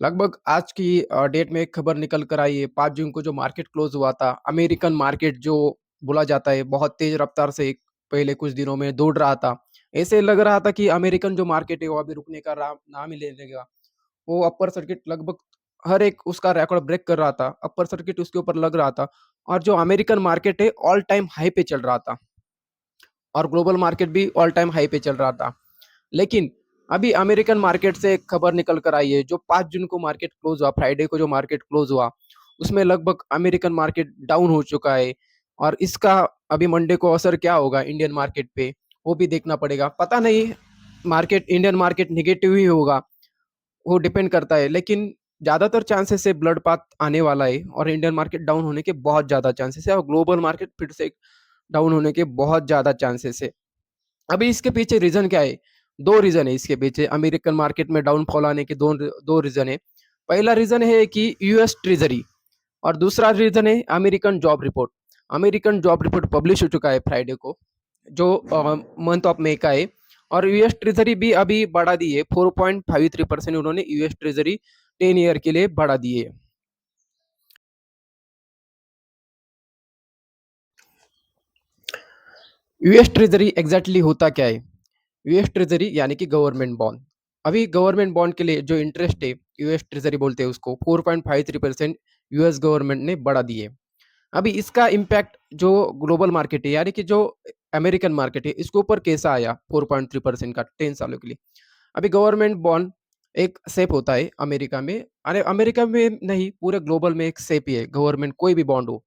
लगभग आज की डेट में एक खबर निकल कर आई है 5 जून को जो मार्केट क्लोज़ हुआ था, अमेरिकन मार्केट जो बोला जाता है बहुत तेज़ रफ़्तार से पहले कुछ दिनों में दौड़ रहा था। ऐसे लग रहा था कि अमेरिकन जो मार्केट है वो अभी रुकने का नाम ही ले लेगा। वो अपर सर्किट लगभग हर एक उसका रिकॉर्ड ब्रेक कर रहा था। अपर सर्किट उसके ऊपर लग रहा था और जो अमेरिकन मार्केट है ऑल टाइम हाई पे चल रहा था और ग्लोबल मार्केट भी ऑल टाइम हाई पे चल रहा था। लेकिन अभी अमेरिकन मार्केट से एक खबर निकल कर आई है, जो 5 जून को मार्केट क्लोज़ हुआ, फ्राइडे को जो मार्केट क्लोज़ हुआ, उसमें लगभग अमेरिकन मार्केट डाउन हो चुका है और इसका अभी मंडे को असर क्या होगा इंडियन मार्केट पे, वो भी देखना पड़ेगा। पता नहीं मार्केट इंडियन मार्केट नेगेटिव ही होगा, वो डिपेंड करता है, लेकिन ज़्यादातर चांसेस है ब्लड बाथ आने वाला है और इंडियन मार्केट डाउन होने के बहुत ज़्यादा चांसेस है और ग्लोबल मार्केट फिर से डाउन होने के बहुत ज़्यादा चांसेस है। अभी इसके पीछे रीज़न क्या है? 2 रीज़न है इसके पीछे अमेरिकन मार्केट में डाउनफॉल आने के 2 रीज़न है। पहला रीज़न है कि यूएस ट्रेज़री और दूसरा रीज़न है American job report. American job report publish हो चुका है फ्राइडे को, जो मंथ ऑफ मई का है और यूएस ट्रेज़री भी अभी बढ़ा दी है 4.53% उन्होंने यूएस ट्रेज़री 10 ईयर के लिए बढ़ा दी है। यूएस ट्रेज़री एग्ज़ैक्टली होता क्या है? यूएस ट्रेज़री यानी कि गवर्नमेंट बॉन्ड। अभी गवर्नमेंट बॉन्ड के लिए जो इंटरेस्ट है, यूएस ट्रेज़री बोलते हैं उसको, 4.53% यूएस गवर्नमेंट ने बढ़ा दी है। अभी इसका इम्पैक्ट जो ग्लोबल मार्केट है, यानी कि जो अमेरिकन मार्केट है, इसके ऊपर कैसा आया 4.3% का 10 सालों के लिए? अभी गवर्नमेंट बॉन्ड एक सेप होता है अमेरिका में। अरे अमेरिका में नहीं, पूरे ग्लोबल में एक सेप ही है, गवर्नमेंट कोई भी बॉन्ड हो।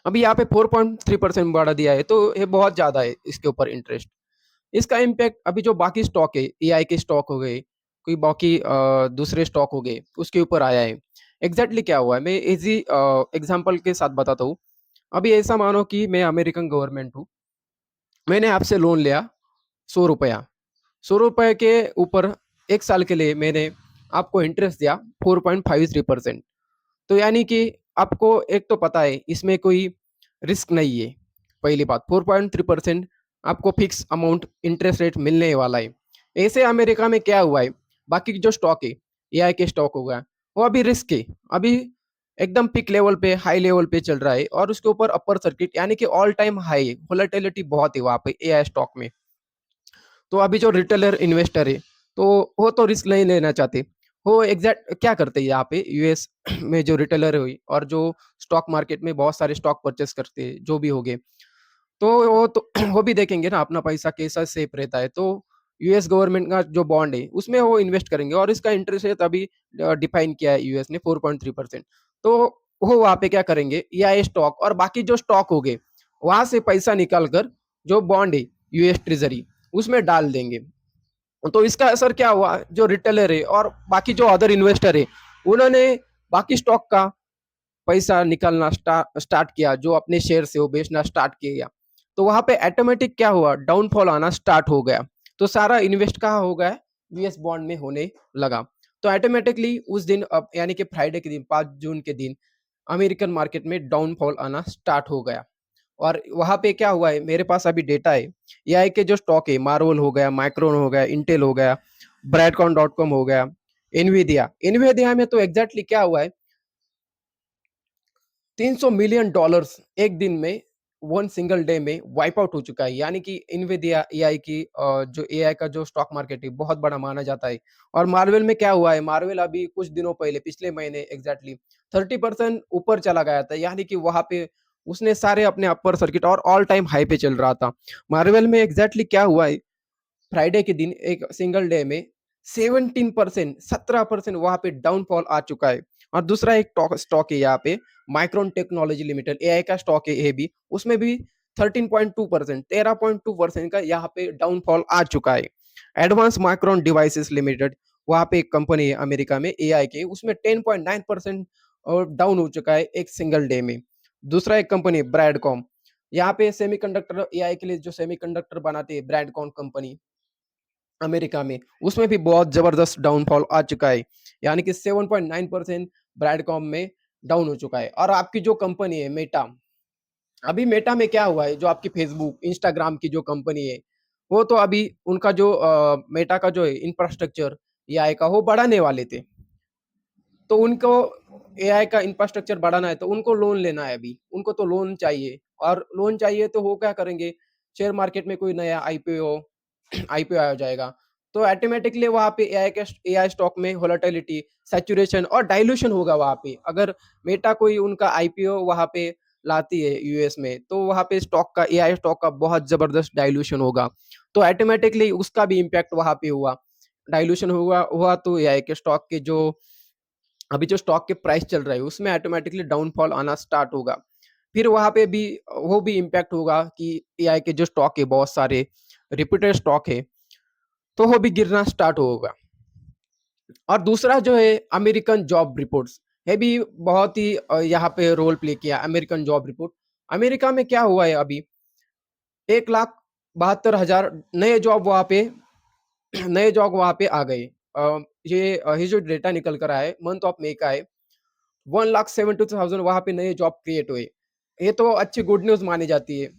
अभी यहाँ पे 4.3% बढ़ा दिया है, तो ये बहुत ज़्यादा है इसके ऊपर इंटरेस्ट। इसका इम्पैक्ट अभी जो बाकी स्टॉक है, एआई के स्टॉक हो गए, कोई बाकी दूसरे स्टॉक हो गए, उसके ऊपर आया है। एग्ज़ैक्टली क्या हुआ है, मैं ईज़ी एग्ज़ाम्पल के साथ बताता हूँ। अभी ऐसा मानो कि मैं अमेरिकन गवर्नमेंट हूँ, मैंने आपसे लोन लिया ₹100, ₹100 के ऊपर 1 साल के लिए मैंने आपको इंटरेस्ट दिया 4.53%। तो यानी कि आपको एक तो पता है इसमें कोई रिस्क नहीं है। पहली बात 4.3% आपको फिक्स अमाउंट इंटरेस्ट रेट मिलने वाला है। ऐसे अमेरिका में क्या हुआ है, बाकी जो स्टॉक है, एआई के स्टॉक हो गया, वो अभी रिस्क है। अभी एकदम पीक लेवल पे, हाई लेवल पे चल रहा है और उसके ऊपर अपर सर्किट यानी कि ऑल टाइम हाई है, वोलेटिलिटी बहुत है वहाँ पे एआई स्टॉक में। तो अभी जो रिटेलर इन्वेस्टर है, तो वो तो रिस्क नहीं लेना चाहते। वो एग्ज़ैक्ट क्या करते हैं यहाँ पे यूएस में जो रिटेलर हुई और जो स्टॉक मार्केट में बहुत सारे स्टॉक परचेज़ करते हैं, जो भी हो गए। तो वो भी देखेंगे ना अपना पैसा कैसा सेफ रहता है। तो यूएस गवर्नमेंट का जो बॉन्ड है, उसमें वो इन्वेस्ट करेंगे और इसका इंटरेस्ट रेट अभी डिफाइन किया है यूएस ने 4.3%। तो वो वहाँ पे क्या करेंगे, एआई स्टॉक और बाकी जो स्टॉक हो गए, वहाँ से पैसा निकाल कर जो बॉन्ड है यूएस ट्रेज़री, उसमें डाल देंगे। तो इसका असर क्या हुआ, जो रिटेलर है और बाकी जो अदर इन्वेस्टर है, उन्होंने बाकी स्टॉक का पैसा निकालना स्टार्ट किया, जो अपने शेयर से वो बेचना स्टार्ट किया। तो वहाँ पे ऑटोमेटिक क्या हुआ, डाउनफॉल आना स्टार्ट हो गया। तो सारा इन्वेस्ट कहाँ हो गया, यूएस बॉन्ड में होने लगा। तो ऑटोमेटिकली उस दिन अब यानी कि फ्राइडे के दिन 5 जून के दिन अमेरिकन मार्केट में डाउनफॉल आना स्टार्ट हो गया। और वहाँ पे क्या हुआ है, मेरे पास अभी डेटा है, एआई के जो स्टॉक है, मार्वल हो गया, माइक्रोन हो गया, इंटेल हो गया, ब्रैडकॉन डॉट कॉम हो गया, एनवीडिया। एनवीडिया में तो एग्जैक्टली क्या हुआ है, $300 मिलियन एक दिन में, वन सिंगल डे में वाइप आउट हो चुका है। यानी कि इन्विडिया एआई की जो एआई का जो स्टॉक मार्केट है बहुत बड़ा माना जाता है। और मार्वल में क्या हुआ है, मार्वल अभी कुछ दिनों पहले पिछले महीने एग्जैक्टली 30% ऊपर चला गया था। यानी कि वहां पे उसने सारे अपने अपर सर्किट और ऑल टाइम हाई पे चल रहा था। मार्वल में एग्जैक्टली क्या हुआ है, फ्राइडे के दिन एक सिंगल डे में 17% 17% वहां पे डाउनफॉल आ चुका है। और दूसरा एक स्टॉक है यहाँ पे, माइक्रोन टेक्नोलॉजी लिमिटेड एआई का स्टॉक है ये भी, उसमें भी 13.2% 13.2% का यहाँ पे डाउनफॉल आ चुका है। एडवांस माइक्रोन डिवाइसेस लिमिटेड, वहाँ पे एक कंपनी है अमेरिका में एआई के, उसमें 10.9% और डाउन हो चुका है एक सिंगल डे में। दूसरा एक कंपनी ब्रैडकॉम, यहाँ पे सेमीकंडक्टर एआई के लिए जो सेमीकंडक्टर बनाती है ब्रैडकॉम कंपनी अमेरिका में, उसमें भी बहुत ज़बरदस्त डाउनफॉल आ चुका है। यानी कि 7.9% ब्रैडकॉम में डाउन हो चुका है। और आपकी जो कंपनी है मेटा, अभी मेटा में क्या हुआ है, जो आपकी फेसबुक, इंस्टाग्राम की जो कंपनी है, वो तो अभी उनका जो मेटा का जो है इंफ्रास्ट्रक्चर एआई का वो बढ़ाने वाले थे। तो उनको एआई का इंफ्रास्ट्रक्चर बढ़ाना है, तो उनको लोन लेना है अभी, उनको तो लोन चाहिए और लोन चाहिए तो वो क्या करेंगे, शेयर मार्केट में कोई नया आईपीओ आईपीओ आ जाएगा, तो ऑटोमैटिकली वहाँ पे एआई स्टॉक में वोलेटिलिटी, सैचुरेशन और डाइल्यूशन होगा वहाँ पे। अगर मेटा कोई उनका आईपीओ वहाँ पे लाती है यूएस में, तो वहाँ पे स्टॉक का एआई स्टॉक का बहुत ज़बरदस्त डाइल्यूशन होगा। तो ऑटोमैटिकली उसका भी इम्पैक्ट वहाँ पे हुआ। डाइल्यूशन हुआ हुआ तो एआई के स्टॉक के जो अभी जो स्टॉक के प्राइस चल रहा है, उसमें ऑटोमैटिकली डाउनफॉल आना स्टार्ट होगा। फिर वहाँ पे भी वो भी इम्पैक्ट होगा कि एआई के जो स्टॉक है, बहुत सारे रिप्यूटेड स्टॉक है, तो वो भी गिरना स्टार्ट होगा। और दूसरा जो है अमेरिकन जॉब रिपोर्ट्स, ये भी बहुत ही यहाँ पे रोल प्ले किया अमेरिकन जॉब रिपोर्ट। अमेरिका में क्या हुआ है अभी, 1,72,000 नए जॉब वहाँ पे नए जॉब वहाँ पे आ गए। ये जो डेटा निकल कर आया है मंथ ऑफ मे का है, 1,72,000 वहाँ पे नए जॉब क्रिएट हुए। ये तो अच्छी गुड न्यूज़ मानी जाती है।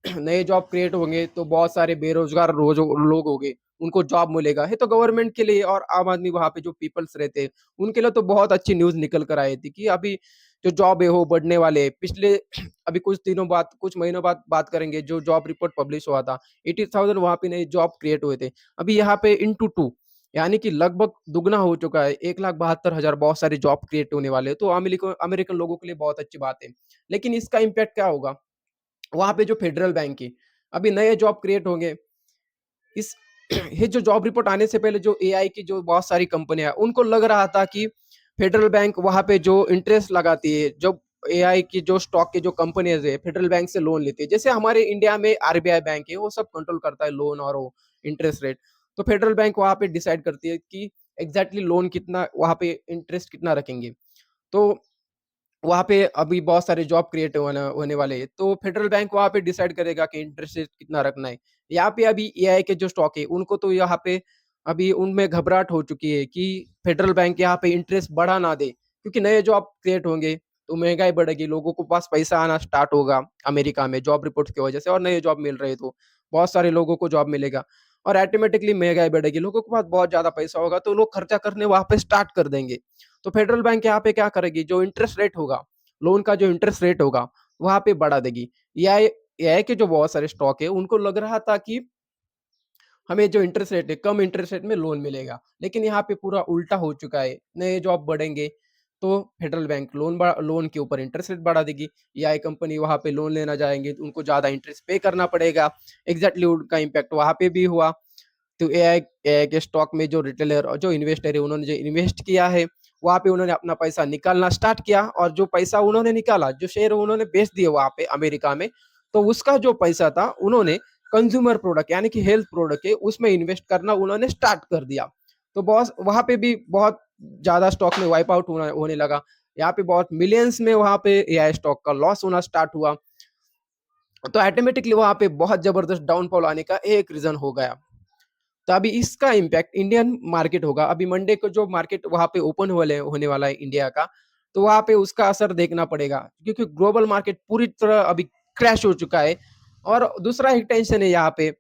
नए जॉब क्रिएट होंगे तो बहुत सारे बेरोज़गार रोज़ लोग होंगे, उनको जॉब मिलेगा। ये तो गवर्नमेंट के लिए और आम आदमी वहाँ पे जो पीपल्स रहते हैं, उनके लिए तो बहुत अच्छी न्यूज़ निकल कर आई थी कि अभी जो जॉब है वो बढ़ने वाले हैं। पिछले अभी कुछ दिनों बाद, कुछ महीनों बाद बात करेंगे, जो जॉब रिपोर्ट पब्लिश हुआ था, 80,000 वहाँ पे नए जॉब क्रिएट हुए थे। अभी यहाँ पे इंटू 2 यानी कि लगभग दुगना हो चुका है, 1,72,000 बहुत सारे जॉब क्रिएट होने वाले हैं, तो अमेरिकन लोगों के लिए बहुत अच्छी बात है। लेकिन इसका इम्पैक्ट क्या होगा? वहाँ पे जो फेडरल बैंक की, अभी नए जॉब क्रिएट होंगे। इस ये जो जॉब रिपोर्ट आने से पहले जो एआई की जो बहुत सारी कंपनियाँ हैं, उनको लग रहा था कि फेडरल बैंक वहाँ पे जो इंटरेस्ट लगाती है, जो एआई की जो स्टॉक की जो कंपनीज़ है, फेडरल बैंक से लोन लेती है। जैसे हमारे इंडिया में आरबीआई बैंक है, वो सब कंट्रोल करता है लोन और वो इंटरेस्ट रेट। तो फेडरल बैंक वहाँ पे डिसाइड करती है कि एग्ज़ैक्टली लोन कितना वहाँ पे इंटरेस्ट कितना रखेंगे। तो वहाँ पे अभी बहुत सारे जॉब क्रिएट होने होने वाले हैं, तो फेडरल बैंक वहाँ पे डिसाइड करेगा कि इंटरेस्ट रेट कितना रखना है। यहाँ पे अभी एआई के जो स्टॉक है, उनको तो यहाँ पे अभी उनमें घबराहट हो चुकी है कि फेडरल बैंक यहाँ पे इंटरेस्ट बढ़ा ना दे, क्योंकि नए जॉब क्रिएट होंगे, तो महँगाई बढ़ेगी, लोगों को पास पैसा आना स्टार्ट होगा अमेरिका में जॉब रिपोर्ट्स की वजह से और नए जॉब मिल रहे हैं तो, बहुत सारे लोगों को जॉब मिलेगा और ऑटोमैटिकली महँगाई बढ़ेगी, लोगों के पास बहुत ज़्यादा पैसा होगा, तो लोग खर्चा करने वहाँ पे स्टार्ट कर देंगे। तो फेडरल बैंक यहाँ पे क्या करेगी, जो इंटरेस्ट रेट होगा, लोन का जो इंटरेस्ट रेट होगा, वहाँ पे बढ़ा देगी। एआई एआई के जो बहुत सारे स्टॉक है, उनको लग रहा था कि हमें जो इंटरेस्ट रेट है, कम इंटरेस्ट रेट में लोन मिलेगा। लेकिन यहाँ पे पूरा उल्टा हो चुका है। नए जॉब बढ़ेंगे, तो फेडरल बैंक लोन के ऊपर इंटरेस्ट रेट बढ़ा देगी। एआई कंपनी वहाँ पे लोन लेना जाएँगे, तो उनको ज़्यादा इंटरेस्ट पे करना पड़ेगा। एग्ज़ैक्टली उनका इम्पैक्ट वहाँ पे भी हुआ। तो एआई एआई के स्टॉक में जो रिटेलर और जो इन्वेस्टर है, उन्होंने जो इन्वेस्ट किया है, वहाँ पे उन्होंने अपना पैसा निकालना स्टार्ट किया और जो पैसा उन्होंने निकाला, जो शेयर उन्होंने बेच दिए वहाँ पे अमेरिका में, तो उसका जो पैसा था, उन्होंने कंज्यूमर प्रोडक्ट यानी कि हेल्थ प्रोडक्ट है, उसमें इन्वेस्ट करना उन्होंने स्टार्ट कर दिया। तो बॉस वहाँ पे भी बहुत ज़्यादा स्टॉक में वाइप आउट होने लगा। यहाँ पे बहुत मिलियंस में वहाँ पे एआई स्टॉक का लॉस होना स्टार्ट हुआ। तो ऑटोमेटिकली वहाँ पे बहुत ज़बरदस्त डाउनफॉल आने का एक रीज़न हो गया। तो अभी इसका इम्पैक्ट इंडियन मार्केट होगा। अभी मंडे को जो मार्केट वहाँ पे ओपन होने वाला है इंडिया का, तो वहाँ पे उसका असर देखना पड़ेगा क्योंकि ग्लोबल मार्केट पूरी तरह अभी क्रैश हो चुका है। और दूसरा एक टेंशन है यहाँ पे,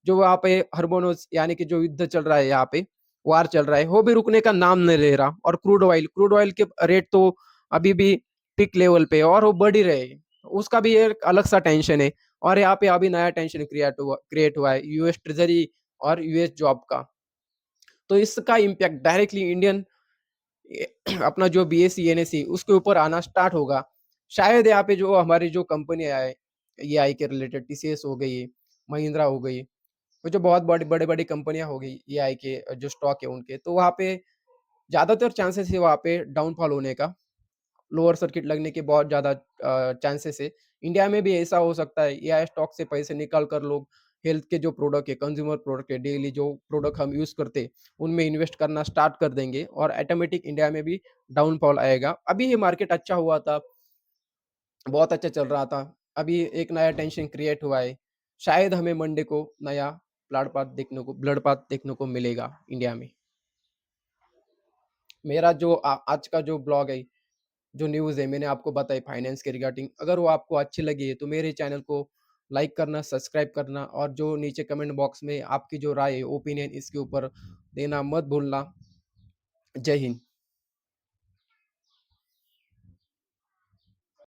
जो वहाँ पे हॉर्मोन्स यानी कि जो युद्ध चल रहा है यहाँ पे, वार चल रहा है, वो भी रुकने का नाम नहीं ले रहा और क्रूड ऑयल के रेट तो अभी भी पीक लेवल पे है और वो बढ़ ही रहे हैं। उसका भी एक अलग सा टेंशन है और यहाँ पे अभी नया टेंशन क्रिएट हुआ है यूएस ट्रेज़री और यूएस जॉब का। तो इसका इम्पैक्ट डायरेक्टली इंडियन अपना जो बीएसई, एनएसई उसके ऊपर आना स्टार्ट होगा। शायद यहाँ पे जो हमारी जो कंपनियाँ है, एआई के रिलेटेड टीसीएस हो गई, महिंद्रा हो गई, वो जो बहुत बड़ी-बड़ी कंपनियाँ हो गई एआई के जो स्टॉक है उनके, तो वहाँ पे ज़्यादातर चांसेस है वहाँ पे डाउनफॉल होने का। लोअर सर्किट लगने के बहुत ज़्यादा चांसेस है। इंडिया में भी ऐसा हो सकता है, एआई स्टॉक से पैसे निकाल कर लोग हेल्थ के जो प्रोडक्ट है, कंज्यूमर प्रोडक्ट है, डेली जो प्रोडक्ट हम यूज़ करते हैं, उनमें इन्वेस्ट करना स्टार्ट कर देंगे और ऑटोमेटिक इंडिया में भी डाउनफॉल आएगा। अभी ये मार्केट अच्छा हुआ था, बहुत अच्छा चल रहा था। अभी एक नया टेंशन क्रिएट हुआ है। शायद हमें मंडे को नया ब्लड पाथ देखने को मिलेगा इंडिया में। मेरा जो आज का जो ब्लॉग है, जो न्यूज़ है मैंने आपको बताई फाइनेंस के रिगार्डिंग, अगर वो आपको अच्छी लगी है तो मेरे चैनल को लाइक करना, सब्सक्राइब करना और जो नीचे कमेंट बॉक्स में आपकी जो राय है, ओपिनियन इसके ऊपर देना मत भूलना। जय हिंद।